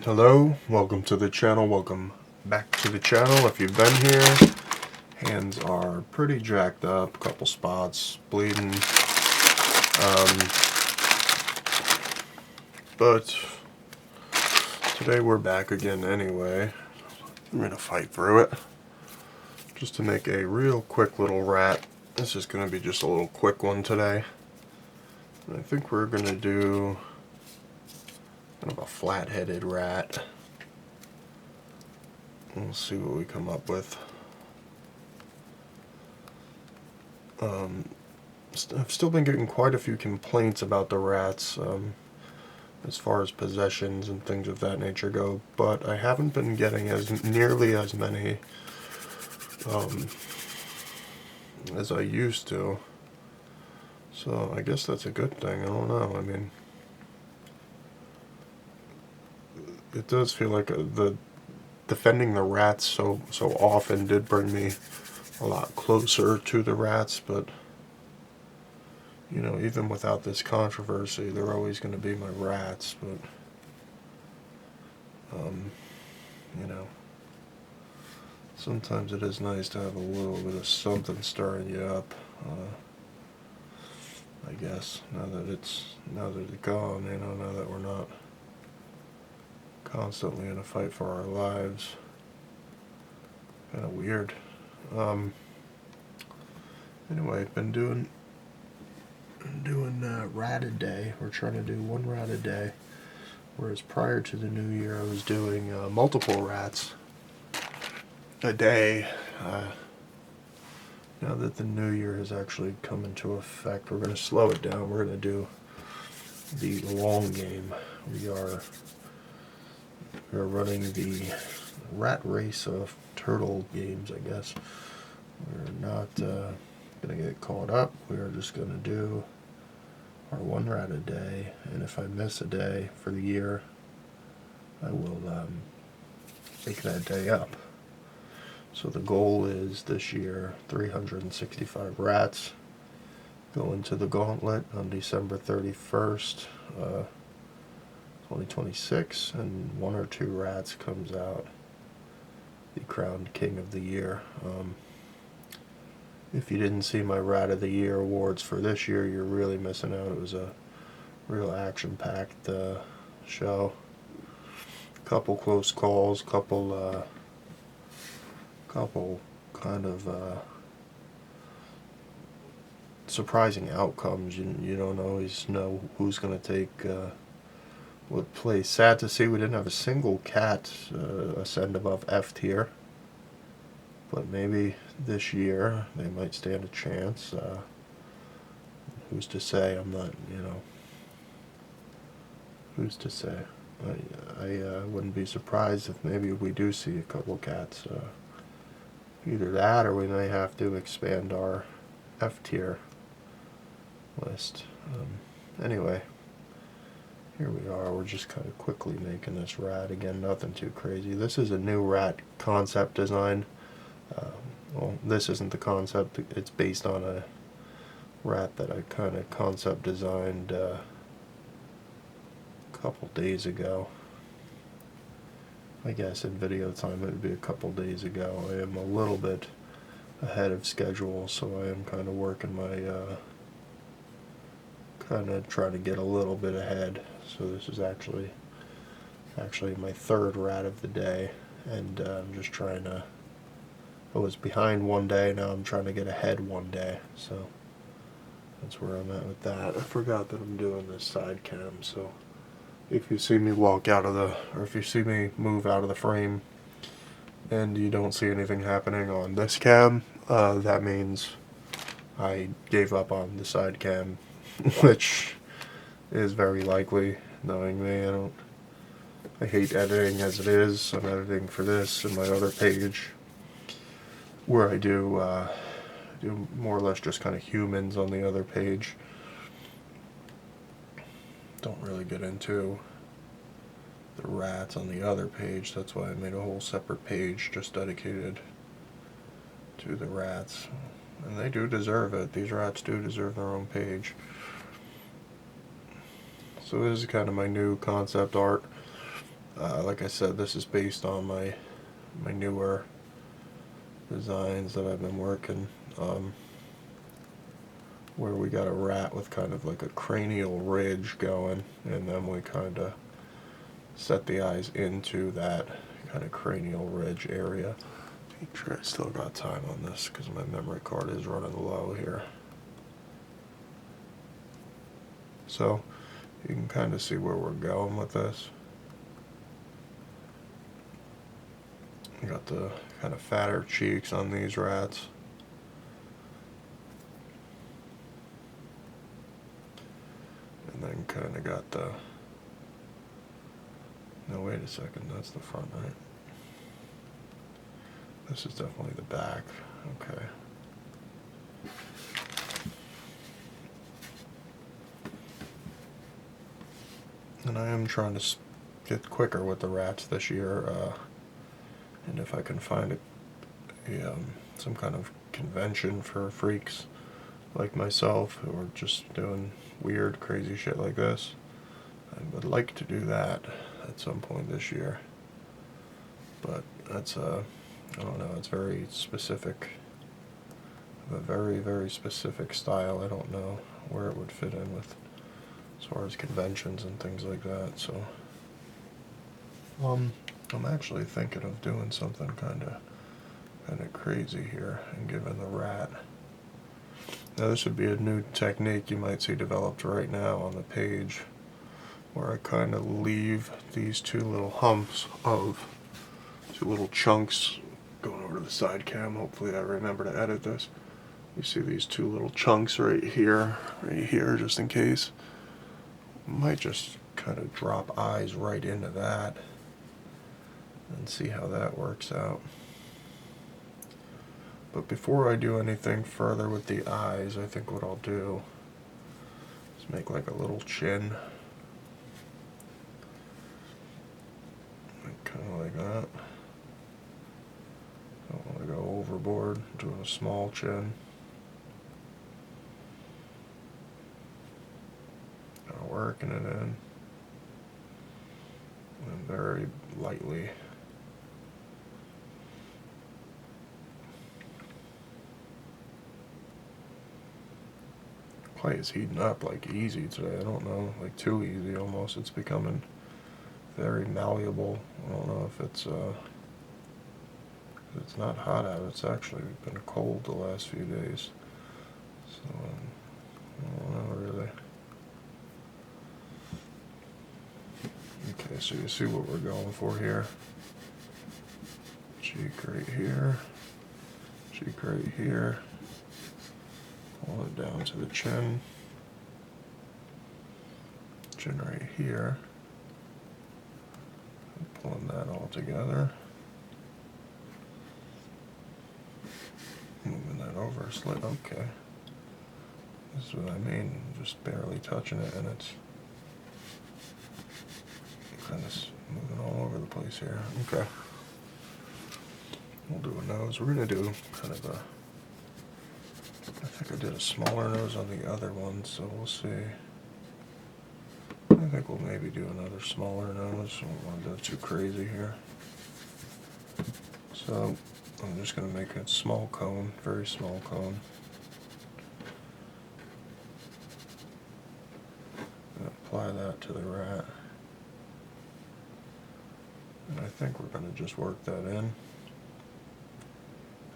Hello, welcome to the channel, welcome back to the channel. If you've been here, hands are pretty jacked up, couple spots, bleeding, but today we're back again anyway. I'm gonna fight through it, just to make a real quick little rat. This is gonna be just a little quick one today. I think we're gonna do kind of a flat-headed rat. We'll see what we come up with. I've still been getting quite a few complaints about the rats as far as possessions and things of that nature go, but I haven't been getting nearly as many as I used to. So I guess that's a good thing. I don't know. I mean, it does feel like the defending the rats so often did bring me a lot closer to the rats, but you know, even without this controversy, they're always going to be my rats. But you know, sometimes it is nice to have a little bit of something stirring you up. I guess now that it's gone, you know, now that we're not constantly in a fight for our lives. Kind of weird. Anyway, been doing rat a day. We're trying to do one rat a day, whereas prior to the new year I was doing multiple rats a day. Now that the new year has actually come into effect, we're going to slow it down. We're going to do the long game. We are running the rat race of turtle games, I guess. We're not going to get caught up. We're just going to do our one rat a day, and if I miss a day for the year, I will make that day up. So the goal is this year 365 rats go into the gauntlet on December 31st, 2026, and one or two rats comes out the crowned king of the year. If you didn't see my Rat of the Year awards for this year, you're really missing out. It was a real action-packed show. Couple close calls, couple kind of surprising outcomes. You don't always know who's going to take what place. Sad to see we didn't have a single cat ascend above F tier. But maybe this year they might stand a chance. Who's to say? I'm not, you know. Who's to say? I wouldn't be surprised if maybe we do see a couple cats. Either that, or we may have to expand our F tier list. Anyway, here we are. We're just kind of quickly making this rat. Again, nothing too crazy. This is a new rat concept design. Well, this isn't the concept. It's based on a rat that I kind of concept designed a couple days ago. I guess in video time it would be a couple days ago. I am a little bit ahead of schedule, so I am kind of working my kind of trying to get a little bit ahead. So this is actually my third rat of the day, and I'm just trying to. I was behind one day, now I'm trying to get ahead one day, so that's where I'm at with that. I forgot that I'm doing this side cam, so if you see me walk out of or if you see me move out of the frame and you don't see anything happening on this cam, that means I gave up on the side cam, which is very likely, knowing me. I hate editing as it is. I'm editing for this and my other page, where I do more or less just kind of humans on the other page. Don't really get into the rats on the other page. That's why I made a whole separate page just dedicated to the rats. And they do deserve it. These rats do deserve their own page. So this is kind of my new concept art. Like I said, this is based on my newer designs that I've been working, where we got a rat with kind of like a cranial ridge going, and then we kind of set the eyes into that kind of cranial ridge area. Make sure I still got time on this because my memory card is running low here. So you can kind of see where we're going with this. We got the kind of fatter cheeks on these rats. And then kind of got the, no, wait a second, that's the front, right? This is definitely the back. Okay. And I am trying to get quicker with the rats this year, and if I can find some kind of convention for freaks like myself who are just doing weird, crazy shit like this, I would like to do that at some point this year. But that's I don't know, it's very specific, a very, very specific style. I don't know where it would fit in with as far as conventions and things like that. So I'm actually thinking of doing something kind of crazy here and giving the rat. Now this would be a new technique you might see developed right now on the page, where I kind of leave these two little humps of two little chunks. Going over to the side cam, hopefully I remember to edit this. You see these two little chunks right here, just in case. Might just kind of drop eyes right into that and see how that works out. But before I do anything further with the eyes, I think what I'll do is make like a little chin. Kind of like that. Don't want to go overboard, doing a small chin. Kind of working it in. And very lightly. Clay is heating up like easy today. I don't know, like too easy almost. It's becoming very malleable. I don't know if it's not hot out. It's actually been cold the last few days. So I don't know really. Okay, so you see what we're going for here. Cheek right here. Cheek right here. Pull it down to the chin. Chin right here. And pulling that all together. Moving that over a slit. Okay. This is what I mean. Just barely touching it, and it's kind of moving all over the place here. Okay. We'll do a nose. We're going to do kind of a, I think I did a smaller nose on the other one, so we'll see. I think we'll maybe do another smaller nose. I don't want to go too crazy here. So I'm just going to make a small cone, very small cone. And apply that to the rat. And I think we're going to just work that in.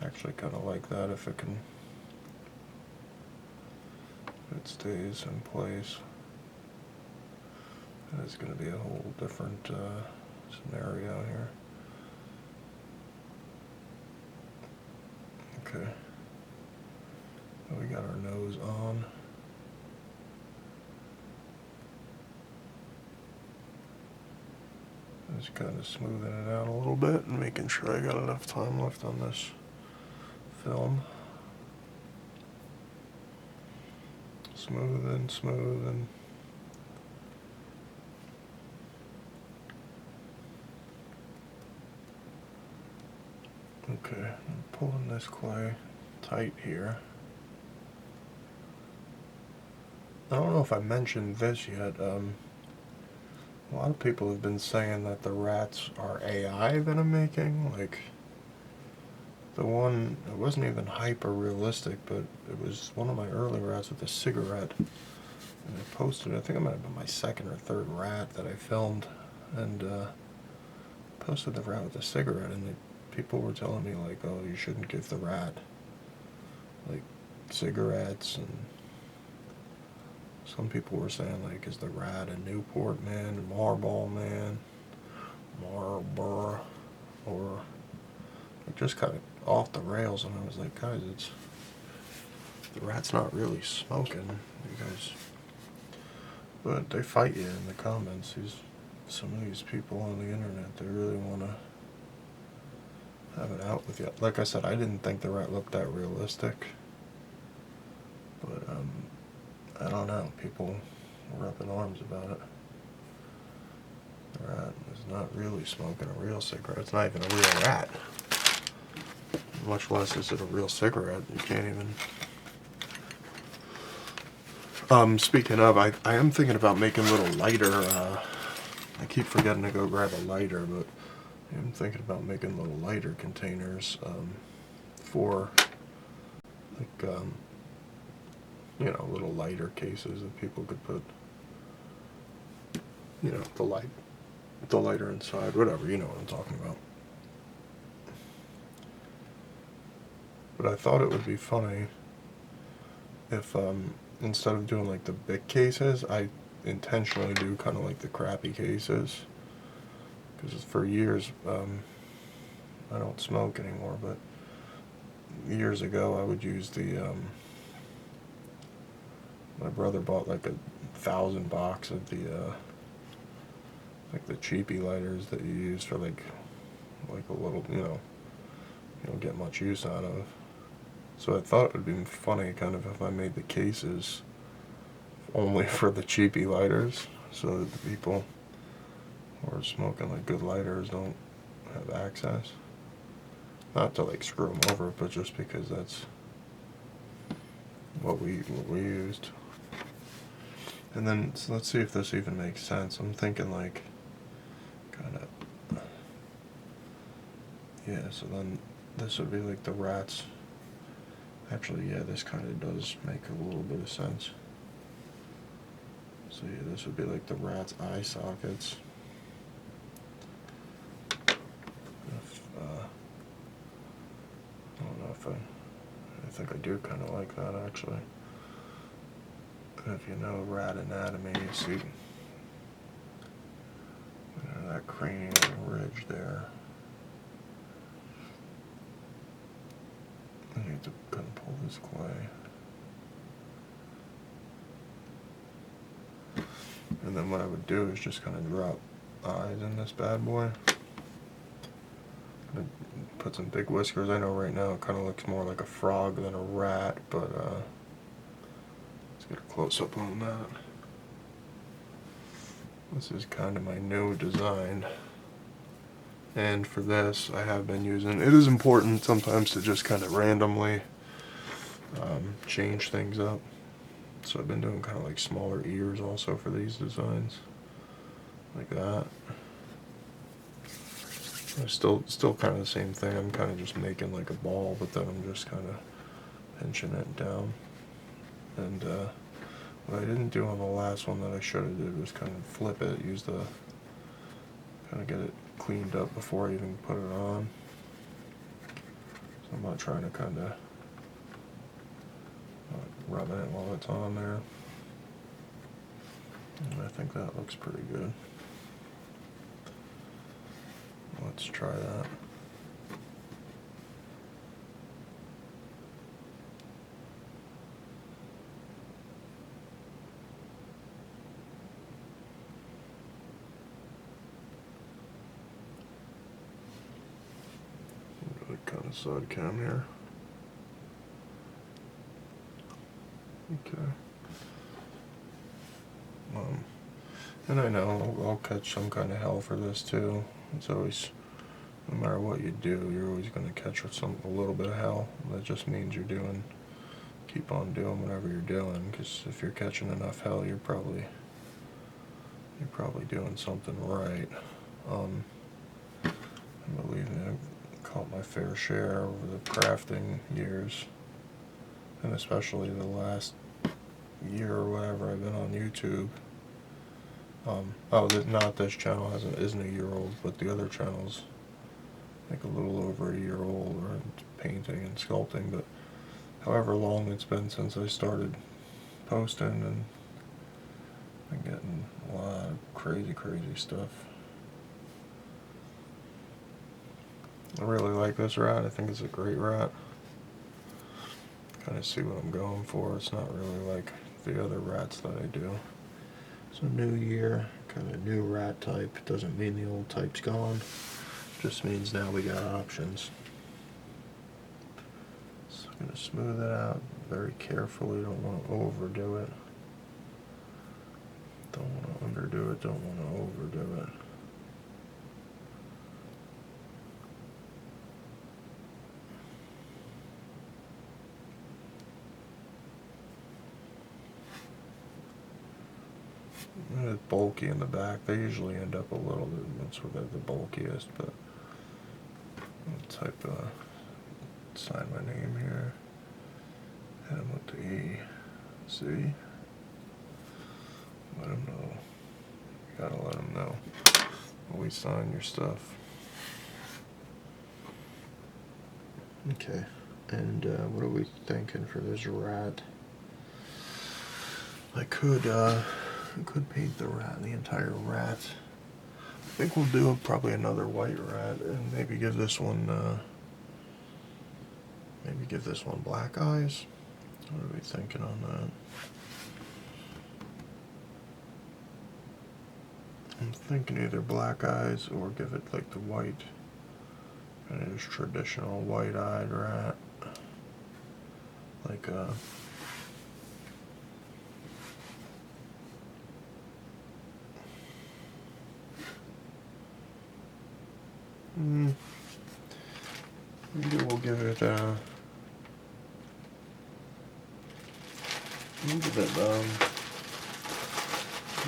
Actually kind of like that if it can, if it stays in place. And it's going to be a whole different scenario here. Okay. Now we got our nose on. Just kind of smoothing it out a little bit and making sure I got enough time left on this film. Smoothing, smoothing. Okay, I'm pulling this clay tight here. I don't know if I mentioned this yet. A lot of people have been saying that the rats are AI that I'm making. Like, the one, it wasn't even hyper realistic, but it was one of my early rats with a cigarette. And I posted, I think it might have been my second or third rat that I filmed, and posted the rat with a cigarette, and people were telling me, like, oh, you shouldn't give the rat, like, cigarettes, and some people were saying, like, is the rat a Newport man, a Marlboro man, Marlboro, or like, just kind of off the rails, and I was like, guys, the rat's not really smoking, you guys. But they fight you in the comments. Some of these people on the internet, they really want to have it out with you. Like I said, I didn't think the rat looked that realistic, but I don't know. People were up in arms about it. The rat is not really smoking a real cigarette. It's not even a real rat. Much less is it a real cigarette. You can't even. Speaking of, I am thinking about making a little lighter. I keep forgetting to go grab a lighter, but I'm thinking about making little lighter containers for, like, you know, little lighter cases that people could put, you know, the lighter inside, whatever, you know what I'm talking about. But I thought it would be funny if, instead of doing like the big cases, I intentionally do kind of like the crappy cases. Because for years, I don't smoke anymore, but years ago I would use the, my brother bought like 1,000 box of the, like the cheapy lighters that you use for like a little, you don't get much use out of. So I thought it would be funny kind of if I made the cases only for the cheapy lighters, so that the people who are smoking like good lighters don't have access. Not to like screw them over, but just because that's what we used. And then, so let's see if this even makes sense. I'm thinking like, kind of, yeah, so then this would be like the rats. Actually, yeah, this kind of does make a little bit of sense. So yeah, this would be like the rat's eye sockets. I don't know if I think I do kind of like that, actually. If you know rat anatomy, you see that cranial ridge there. I need to kind of pull this clay. And then what I would do is just kind of drop eyes in this bad boy. Put some big whiskers. I know right now it kind of looks more like a frog than a rat, but let's get a close-up on that. This is kind of my new design. And for this, I have been using, it is important sometimes to just kind of randomly change things up. So I've been doing kind of like smaller ears also for these designs, like that. It's still kind of the same thing. I'm kind of just making like a ball, but then I'm just kind of pinching it down. And what I didn't do on the last one that I should have did was kind of flip it, kind of get it cleaned up before I even put it on. So I'm not trying to kind of rub it while it's on there. And I think that looks pretty good. Let's try that. Really kind of side cam here. Okay. And I know I'll catch some kind of hell for this too. It's always, no matter what you do, you're always going to catch a little bit of hell. That just means keep on doing whatever you're doing, because if you're catching enough hell, you're probably you're probably doing something right. I believe I've caught my fair share over the crafting years, and especially the last year or whatever I've been on YouTube. Not this channel isn't a year old, but the other channel's like a little over a year old, or painting and sculpting. But however long it's been since I started posting, and I'm getting a lot of crazy stuff. I really like this rat. I think it's a great rat. Kind of see what I'm going for. It's not really like the other rats that I do. It's a new year, kind of new rat type. Doesn't mean the old type's gone. Just means now we got options. So I'm going to smooth it out very carefully. Don't want to overdo it. Don't want to underdo it. Don't want to overdo it. It's bulky in the back. They usually end up a little bit once we're the bulkiest, but I'll sign my name here. Hit him with the E. See? Let him know. You gotta let him know. Always sign your stuff. Okay. And what are we thinking for this rat? I could paint the rat, the entire rat. I think we'll do probably another white rat, and maybe give this one black eyes. What are we thinking on that? I'm thinking either black eyes or give it like the white, kind of just traditional white-eyed rat, like a. Maybe we'll give it I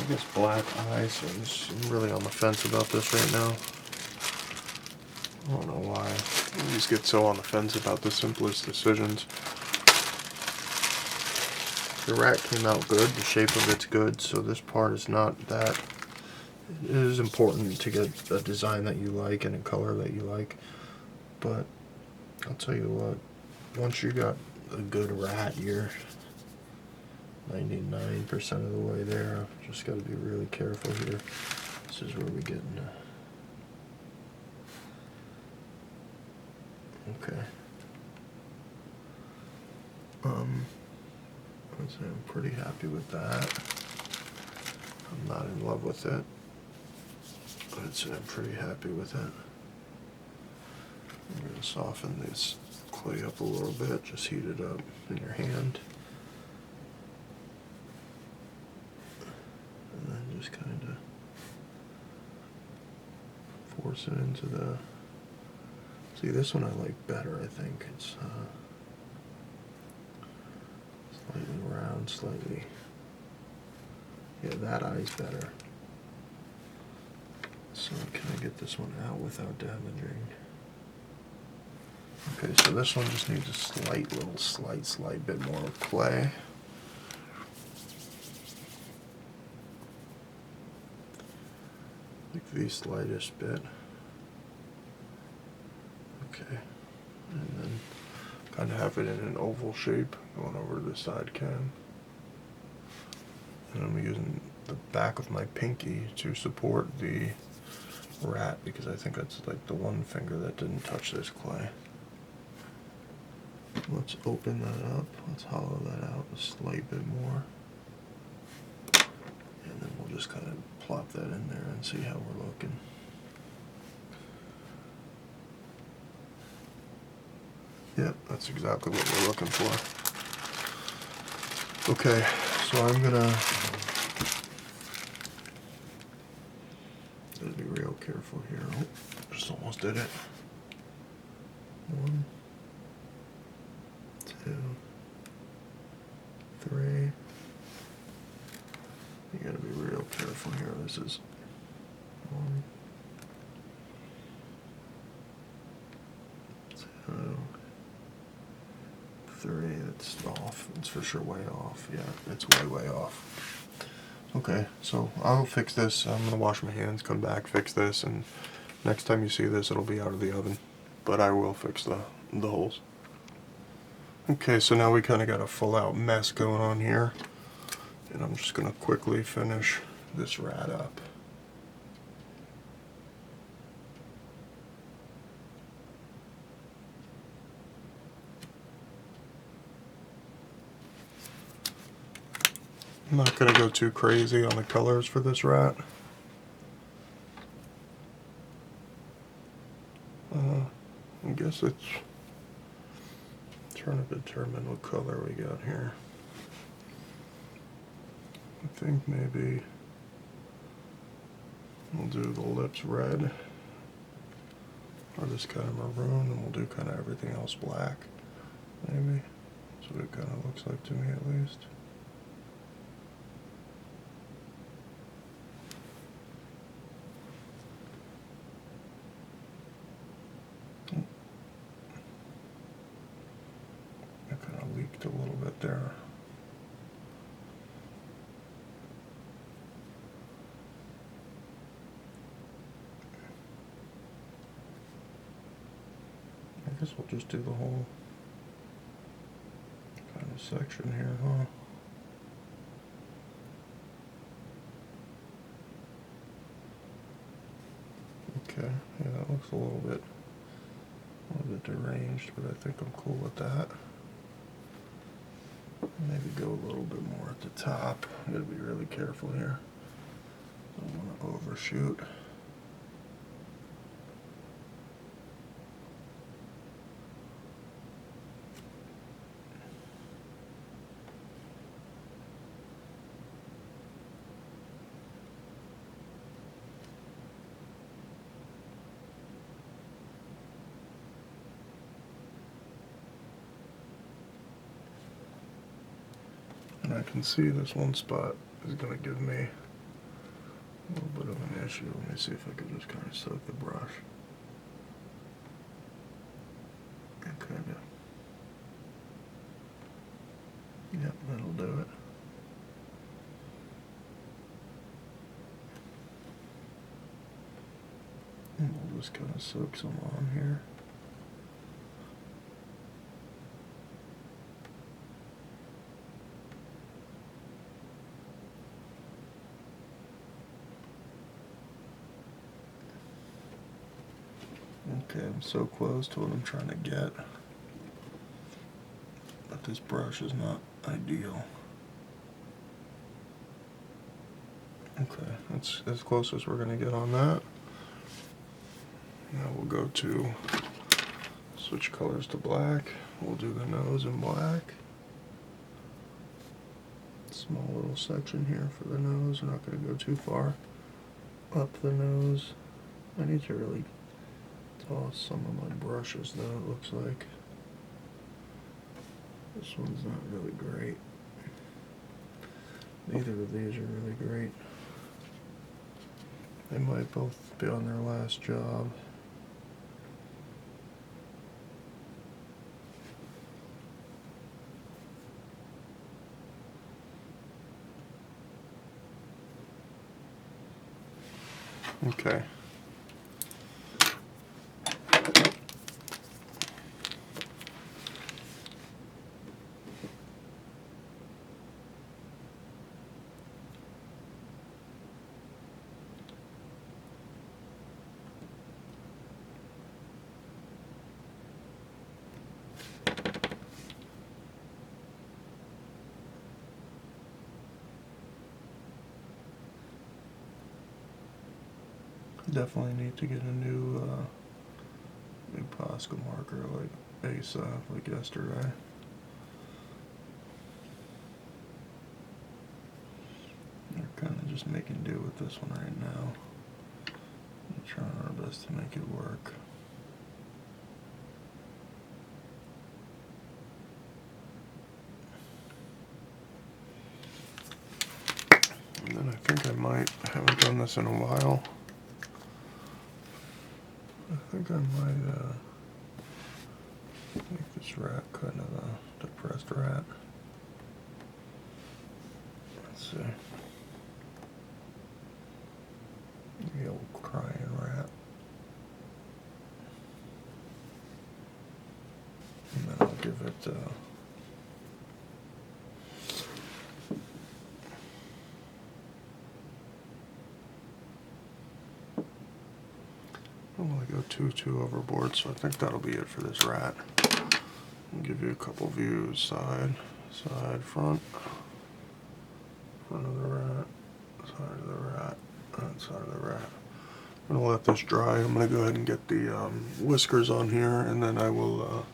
guess black eyes. I'm really on the fence about this right now. I don't know why. I always get so on the fence about the simplest decisions. The rat came out good, the shape of it's good, so this part is not that. It is important to get a design that you like and a color that you like, but I'll tell you what, once you got a good rat, you're 99% of the way there. Just got to be really careful here. This is where we get into. Okay. I'd say I'm pretty happy with that. I'm not in love with it. I'd say I'm pretty happy with it. I'm going to soften this clay up a little bit, just heat it up in your hand. And then just kind of force it into the. See, this one I like better, I think. It's slightly round, slightly. Yeah, that eye's better. So can I get this one out without damaging? Okay, so this one just needs a slight bit more of clay. Like the slightest bit. Okay, and then kind of have it in an oval shape going over to the side cam. And I'm using the back of my pinky to support the rat because I think that's like the one finger that didn't touch this clay. Let's open that up. Let's hollow that out a slight bit more. And then we'll just kind of plop that in there and see how we're looking. Yep, that's exactly what we're looking for. Okay, so I'm gonna be real careful here. Oh, just almost did it. 1, 2, 3. You gotta be real careful here. This is 1, 2, 3. It's off. It's for sure way off. Yeah, it's way off. Okay, so I'll fix this. I'm gonna wash my hands, come back, fix this, and next time you see this, it'll be out of the oven. But I will fix the holes. Okay, so now we kind of got a full-out mess going on here, and I'm just gonna quickly finish this rat up. I'm not going to go too crazy on the colors for this rat. I guess it's trying to determine what color we got here. I think maybe we'll do the lips red, or this kind of maroon, and we'll do kind of everything else black, maybe. That's what it kind of looks like to me, at least. It kind of leaked a little bit there. I guess we'll just do the whole kind of section here, huh? Okay, yeah, that looks a little bit deranged, but I think I'm cool with that. Maybe go a little bit more at the top. I gotta be really careful here. Don't want to overshoot. And I can see this one spot is going to give me a little bit of an issue. Let me see if I can just kind of soak the brush. And kind of, yep, that'll do it. And we'll just kind of soak some on here. Okay, I'm so close to what I'm trying to get, but this brush is not ideal. Okay, that's as close as we're going to get on that. Now we'll go to switch colors to black. We'll do the nose in black. Small little section here for the nose. We're not going to go too far up the nose. I need to really toss some of my brushes though, it looks like. This one's not really great. Neither of these are really great. They might both be on their last job. Okay. Definitely need to get a new Posca marker like ASAP, like yesterday. We're kind of just making do with this one right now. We're trying our best to make it work. And then I think I haven't done this in a while. I think I might make this rat kind of a depressed rat. Let's see. The old crying rat. And then I'll give it I don't want to go too overboard, so I think that'll be it for this rat. I'll give you a couple views: side, front of the rat, side of the rat, and side of the rat. I'm gonna let this dry. I'm gonna go ahead and get the whiskers on here, and then I will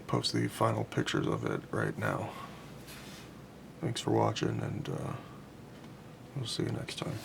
post the final pictures of it right now. Thanks for watching, and we'll see you next time.